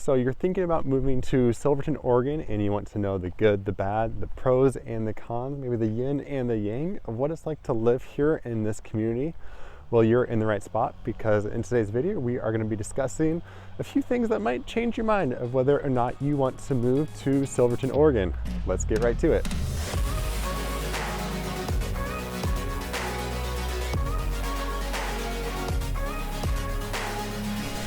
So you're thinking about moving to Silverton, Oregon, and you want to know the good, the bad, the pros and the cons, maybe the yin and the yang of what it's like to live here in this community. Well, you're in the right spot, because in today's video, we are going to be discussing a few things that might change your mind of whether or not you want to move to Silverton, Oregon. Let's get right to it.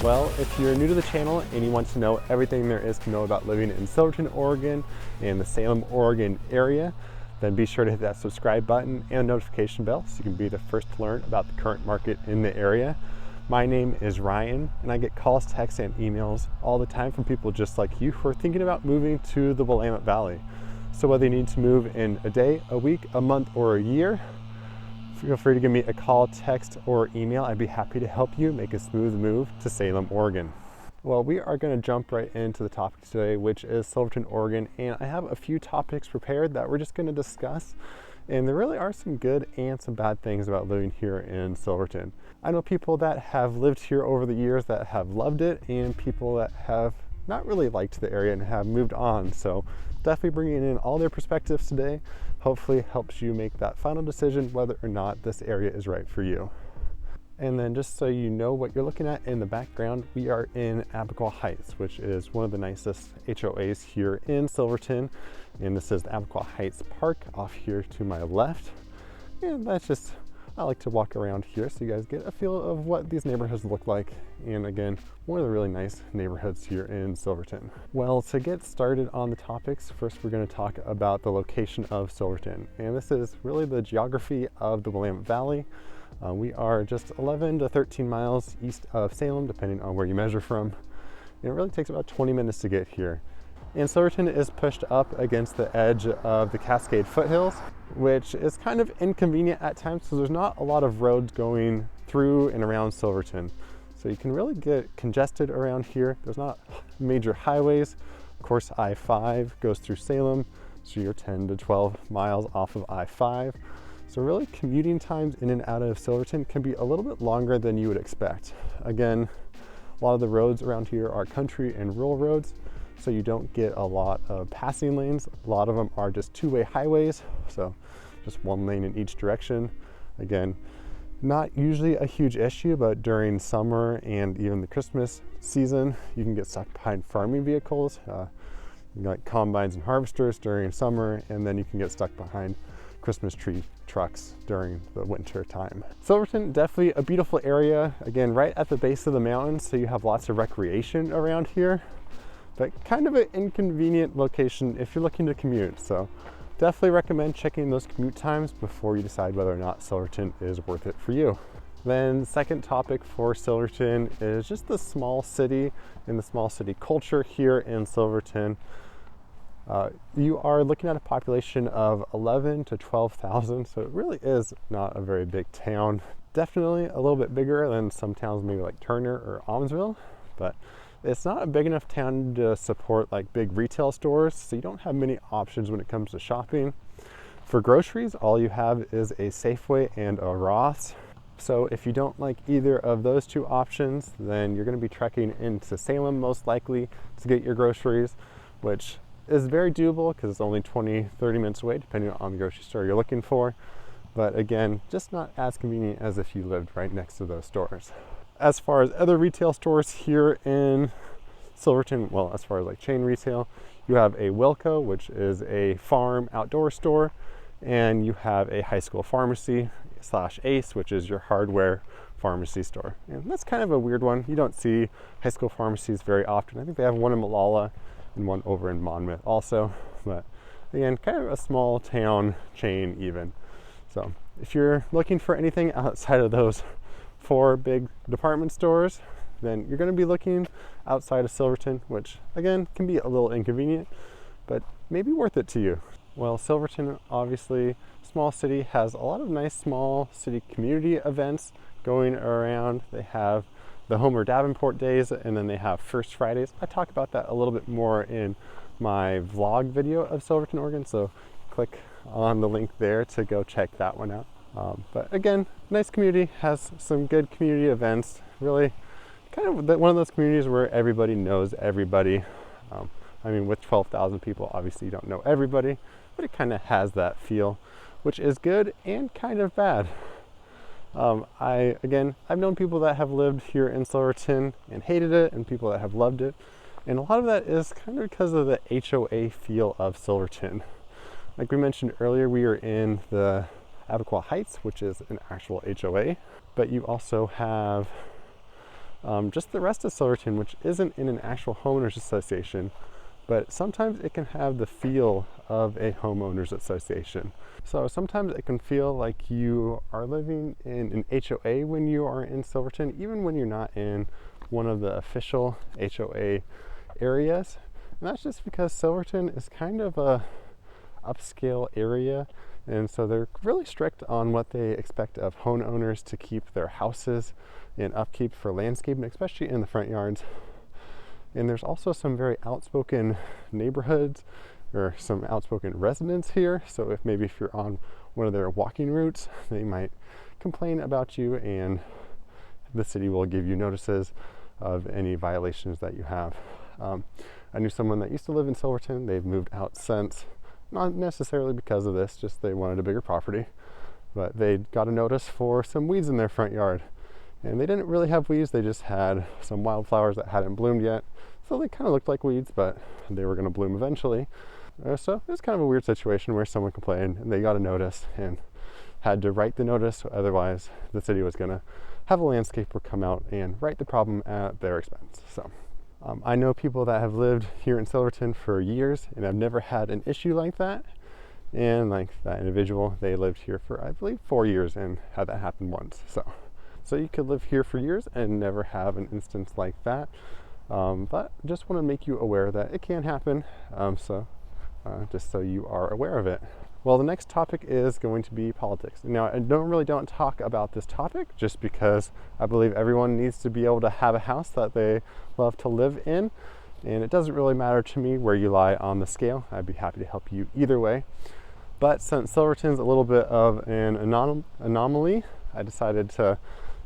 Well, if you're new to the channel and you want to know everything there is to know about living in Silverton, Oregon and the Salem, Oregon area, then be sure to hit that subscribe button and notification bell so you can be the first to learn about the current market in the area. My name is Ryan, and I get calls, texts, and emails all the time from people just like you who are thinking about moving to the Willamette Valley. So whether you need to move in a day, a week, a month, or a year, feel free to give me a call, text, or email. I'd be happy to help you make a smooth move to Salem, Oregon. Well, we are going to jump right into the topic today, which is Silverton, Oregon, and I have a few topics prepared that we're just going to discuss. And there really are some good and some bad things about living here in Silverton. I know people that have lived here over the years that have loved it, and people that have not really liked the area and have moved on. So definitely bringing in all their perspectives today hopefully helps you make that final decision whether or not this area is right for you. And then just so you know what you're looking at in the background, we are in Abiqua Heights, which is one of the nicest HOAs here in Silverton. And this is the Abiqua Heights Park off here to my left. And that's just, I like to walk around here so you guys get a feel of what these neighborhoods look like. And again, one of the really nice neighborhoods here in Silverton. Well, to get started on the topics, first we're going to talk about the location of Silverton. And this is really the geography of the Willamette Valley. We are just 11 to 13 miles east of Salem, depending on where you measure from. And it really takes about 20 minutes to get here. And Silverton is pushed up against the edge of the Cascade foothills, which is kind of inconvenient at times because there's not a lot of roads going through and around Silverton. So you can really get congested around here. There's not major highways. Of course, I-5 goes through Salem, so you're 10 to 12 miles off of I-5. So really commuting times in and out of Silverton can be a little bit longer than you would expect. Again, a lot of the roads around here are country and rural roads, so you don't get a lot of passing lanes. A lot of them are just two-way highways, so just one lane in each direction. Again, not usually a huge issue, but during summer and even the Christmas season, you can get stuck behind farming vehicles, like combines and harvesters during summer, and then you can get stuck behind Christmas tree trucks during the winter time. Silverton, definitely a beautiful area. Again, right at the base of the mountains, so you have lots of recreation around here, but kind of an inconvenient location if you're looking to commute. So definitely recommend checking those commute times before you decide whether or not Silverton is worth it for you. Then second topic for Silverton is just the small city and the small city culture here in Silverton. You are looking at a population of 11 to 12,000, so it really is not a very big town. Definitely a little bit bigger than some towns maybe like Turner or Almsville, but it's not a big enough town to support like big retail stores, so you don't have many options when it comes to shopping. For groceries, all you have is a Safeway and a Ross. So if you don't like either of those two options, then you're going to be trekking into Salem most likely to get your groceries, which is very doable because it's only 20-30 minutes away depending on the grocery store you're looking for. But again, just not as convenient as if you lived right next to those stores. As far as other retail stores here in Silverton, well, as far as like chain retail, you have a Wilco, which is a farm outdoor store, and you have a high school pharmacy / Ace, which is your hardware pharmacy store. And that's kind of a weird one. You don't see high school pharmacies very often. I think they have one in Malala and one over in Monmouth also, but again, kind of a small town chain even. So if you're looking for anything outside of those 4 big department stores, then you're going to be looking outside of Silverton, which again can be a little inconvenient, but maybe worth it to you. Well, Silverton, obviously small city, has a lot of nice small city community events going around. They have the Homer Davenport Days, and then they have First Fridays. I talk about that a little bit more in my vlog video of Silverton, Oregon, so click on the link there to go check that one out. But again, nice community, has some good community events, really kind of one of those communities where everybody knows everybody. I mean, with 12,000 people, obviously you don't know everybody, but it kind of has that feel, which is good and kind of bad. I've known people that have lived here in Silverton and hated it, and people that have loved it. And a lot of that is kind of because of the HOA feel of Silverton. Like we mentioned earlier, we are in the Abiqua Heights, which is an actual HOA, but you also have just the rest of Silverton, which isn't in an actual homeowners association, but sometimes it can have the feel of a homeowners association. So sometimes it can feel like you are living in an HOA when you are in Silverton, even when you're not in one of the official HOA areas. And that's just because Silverton is kind of a upscale area, and so they're really strict on what they expect of homeowners to keep their houses in upkeep for landscaping, especially in the front yards. And there's also some very outspoken neighborhoods or some outspoken residents here. So if you're on one of their walking routes, they might complain about you, and the city will give you notices of any violations that you have. I knew someone that used to live in Silverton. They've moved out since, not necessarily because of this, just they wanted a bigger property, but they got a notice for some weeds in their front yard. And they didn't really have weeds, they just had some wildflowers that hadn't bloomed yet. So they kind of looked like weeds, but they were going to bloom eventually. So it was kind of a weird situation where someone complained and they got a notice and had to write the notice. Otherwise, the city was going to have a landscaper come out and right the problem at their expense. So I know people that have lived here in Silverton for years and have never had an issue like that. And like that individual, they lived here for, I believe, 4 years and had that happen once. So you could live here for years and never have an instance like that. But just want to make you aware that it can happen. Just so you are aware of it. Well, the next topic is going to be politics. Now, I don't talk about this topic just because I believe everyone needs to be able to have a house that they love to live in. And it doesn't really matter to me where you lie on the scale. I'd be happy to help you either way. But since Silverton's a little bit of an anomaly, I decided to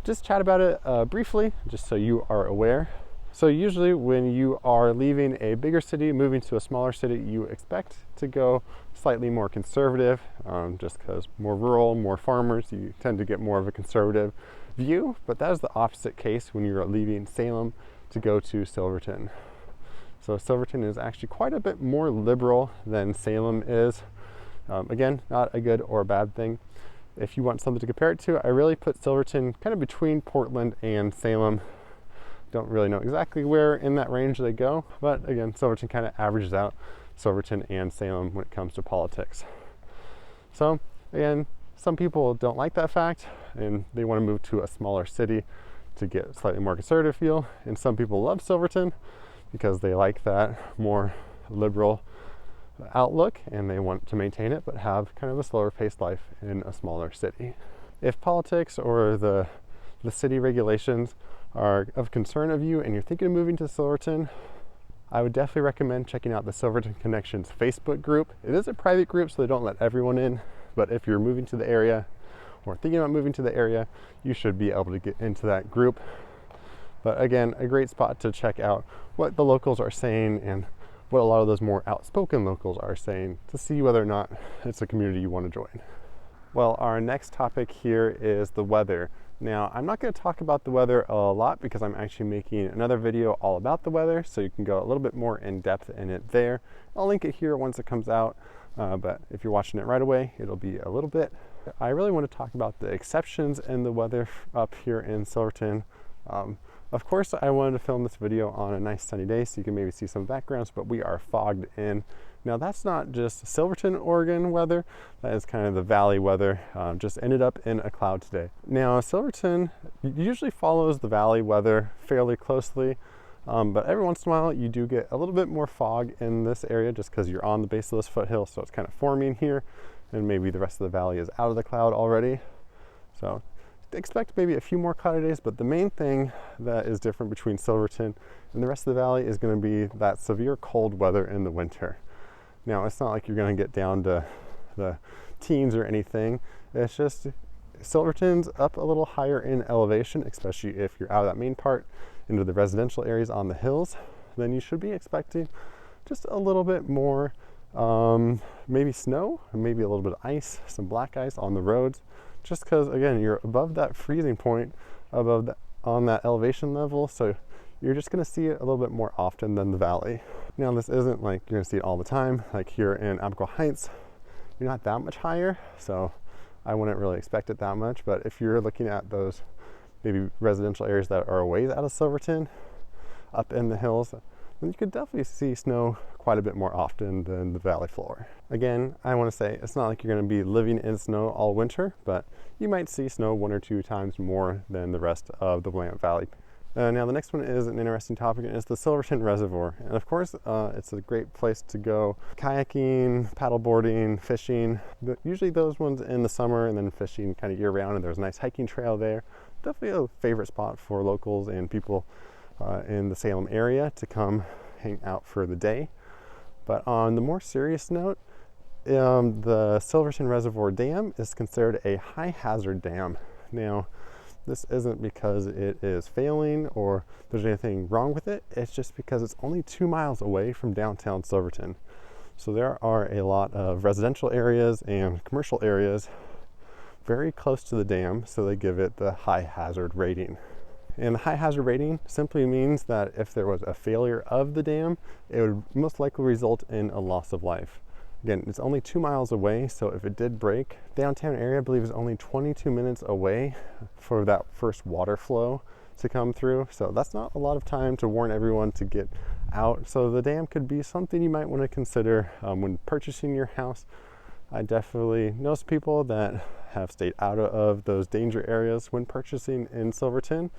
just chat about it briefly, just so you are aware. So usually when you are leaving a bigger city, moving to a smaller city, you expect to go slightly more conservative, just because more rural, more farmers, you tend to get more of a conservative view. But that is the opposite case when you're leaving Salem to go to Silverton. So Silverton is actually quite a bit more liberal than Salem is. Again, not a good or a bad thing. If you want something to compare it to, I really put Silverton kind of between Portland and Salem. Don't really know exactly where in that range they go, but again, Silverton kind of averages out Silverton and Salem when it comes to politics. So again, some people don't like that fact and they want to move to a smaller city to get a slightly more conservative feel, and some people love Silverton because they like that more liberal outlook and they want to maintain it but have kind of a slower paced life in a smaller city. If politics or the city regulations are of concern of you and you're thinking of moving to Silverton, I would definitely recommend checking out the Silverton Connections Facebook group. It is a private group, so they don't let everyone in, but if you're moving to the area or thinking about moving to the area, you should be able to get into that group. But again, a great spot to check out what the locals are saying and what a lot of those more outspoken locals are saying to see whether or not it's a community you want to join. Well, our next topic here is the weather. Now, I'm not going to talk about the weather a lot because I'm actually making another video all about the weather, so you can go a little bit more in depth in it there. I'll link it here once it comes out, but if you're watching it right away, it'll be a little bit. I really want to talk about the exceptions in the weather up here in Silverton. Of course, I wanted to film this video on a nice sunny day so you can maybe see some backgrounds, but we are fogged in. Now that's not just Silverton, Oregon weather, that is kind of the valley weather. Just ended up in a cloud today. Now Silverton usually follows the valley weather fairly closely, but every once in a while you do get a little bit more fog in this area just because you're on the base of this foothill, so it's kind of forming here, and maybe the rest of the valley is out of the cloud already. So expect maybe a few more cloudy days, but the main thing that is different between Silverton and the rest of the valley is going to be that severe cold weather in the winter. Now, it's not like you're going to get down to the teens or anything. It's just Silverton's up a little higher in elevation, especially if you're out of that main part, into the residential areas on the hills, then you should be expecting just a little bit more, maybe snow, or maybe a little bit of ice, some black ice on the roads, just because, again, you're above that freezing point, on that elevation level, so you're just going to see it a little bit more often than the valley. Now, this isn't like you're going to see it all the time. Like here in Abiqua Heights, you're not that much higher, so I wouldn't really expect it that much. But if you're looking at those maybe residential areas that are a ways out of Silverton, up in the hills, then you could definitely see snow quite a bit more often than the valley floor. Again, I want to say it's not like you're going to be living in snow all winter, but you might see snow 1 or 2 times more than the rest of the Willamette Valley. Now the next one is an interesting topic, and it's the Silverton Reservoir. And of course, it's a great place to go kayaking, paddleboarding, fishing. Usually those ones in the summer, and then fishing kind of year round, and there's a nice hiking trail there. Definitely a favorite spot for locals and people in the Salem area to come hang out for the day. But on the more serious note, the Silverton Reservoir Dam is considered a high hazard dam. Now, this isn't because it is failing or there's anything wrong with it. It's just because it's only 2 miles away from downtown Silverton. So there are a lot of residential areas and commercial areas very close to the dam, so they give it the high hazard rating. And the high hazard rating simply means that if there was a failure of the dam, it would most likely result in a loss of life. Again, it's only 2 miles away, so if it did break, downtown area, I believe, is only 22 minutes away for that first water flow to come through. So that's not a lot of time to warn everyone to get out. So the dam could be something you might want to consider when purchasing your house. I definitely know some people that have stayed out of those danger areas when purchasing in Silverton,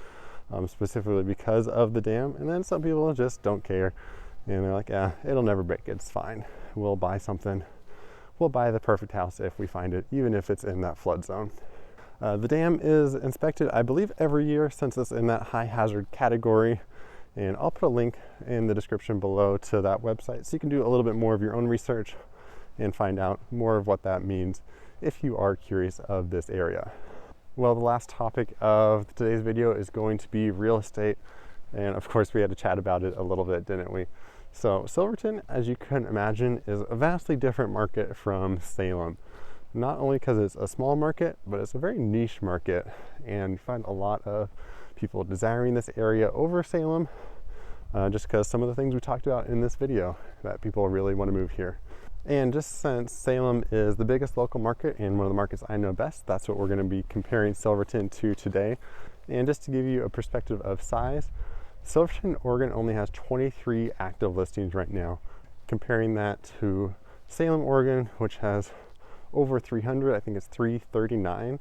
specifically because of the dam. And then some people just don't care. And they're like, yeah, it'll never break, it's fine. We'll buy something. We'll buy the perfect house if we find it, even if it's in that flood zone. The dam is inspected, I believe, every year since it's in that high hazard category. And I'll put a link in the description below to that website so you can do a little bit more of your own research and find out more of what that means if you are curious of this area. Well, the last topic of today's video is going to be real estate. And of course, we had to chat about it a little bit, didn't we? So Silverton, as you can imagine, is a vastly different market from Salem. Not only because it's a small market, but it's a very niche market. And you find a lot of people desiring this area over Salem, just because some of the things we talked about in this video, that people really want to move here. And just since Salem is the biggest local market and one of the markets I know best, that's what we're going to be comparing Silverton to today. And just to give you a perspective of size, Silverton, Oregon only has 23 active listings right now. Comparing that to Salem, Oregon, which has over 300, I think it's 339.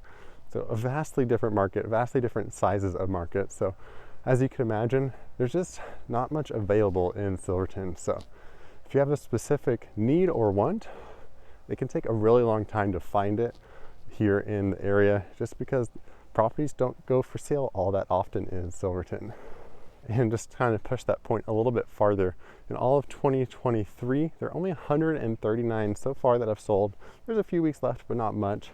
So a vastly different market, vastly different sizes of market. So as you can imagine, there's just not much available in Silverton. So if you have a specific need or want, it can take a really long time to find it here in the area, just because properties don't go for sale all that often in Silverton. And just kind of push that point a little bit farther. In all of 2023, there are only 139 so far that have sold. There's a few weeks left, but not much.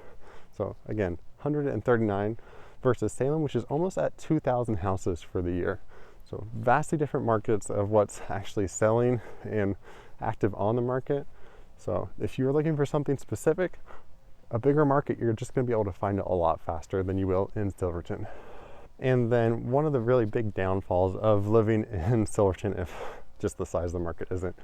So again, 139 versus Salem, which is almost at 2,000 houses for the year. So vastly different markets of what's actually selling and active on the market. So if you're looking for something specific, a bigger market, you're just going to be able to find it a lot faster than you will in Silverton. And then one of the really big downfalls of living in Silverton, if just the size of the market isn't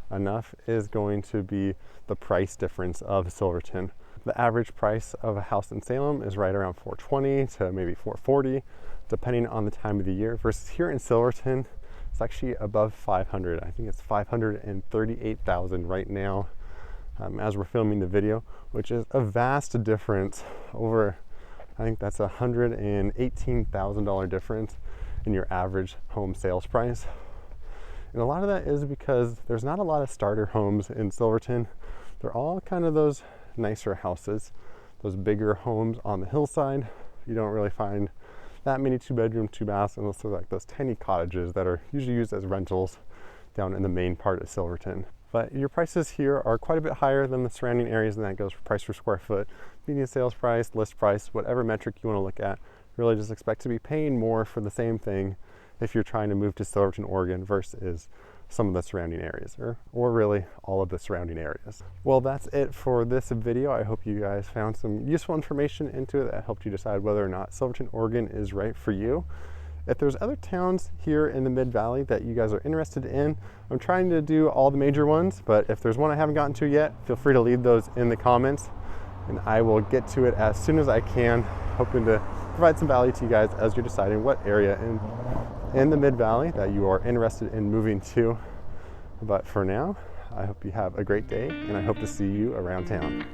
enough, is going to be the price difference of Silverton. The average price of a house in Salem is right around $420 to maybe $440, depending on the time of the year, versus here in Silverton, it's actually above $500. I think it's $538,000 right now as we're filming the video, which is a vast difference over, I think that's a $118,000 difference in your average home sales price. And a lot of that is because there's not a lot of starter homes in Silverton. They're all kind of those nicer houses, those bigger homes on the hillside. You don't really find that many 2-bedroom, 2-baths, unless they're like those tiny cottages that are usually used as rentals down in the main part of Silverton. But your prices here are quite a bit higher than the surrounding areas, and that goes for price per square foot, median sales price, list price, whatever metric you want to look at. Really just expect to be paying more for the same thing if you're trying to move to Silverton, Oregon versus some of the surrounding areas, or really all of the surrounding areas. Well, that's it for this video. I hope you guys found some useful information into it that helped you decide whether or not Silverton, Oregon is right for you. If there's other towns here in the Mid-Valley that you guys are interested in, I'm trying to do all the major ones, but if there's one I haven't gotten to yet, feel free to leave those in the comments and I will get to it as soon as I can, hoping to provide some value to you guys as you're deciding what area in the Mid-Valley that you are interested in moving to. But for now, I hope you have a great day and I hope to see you around town.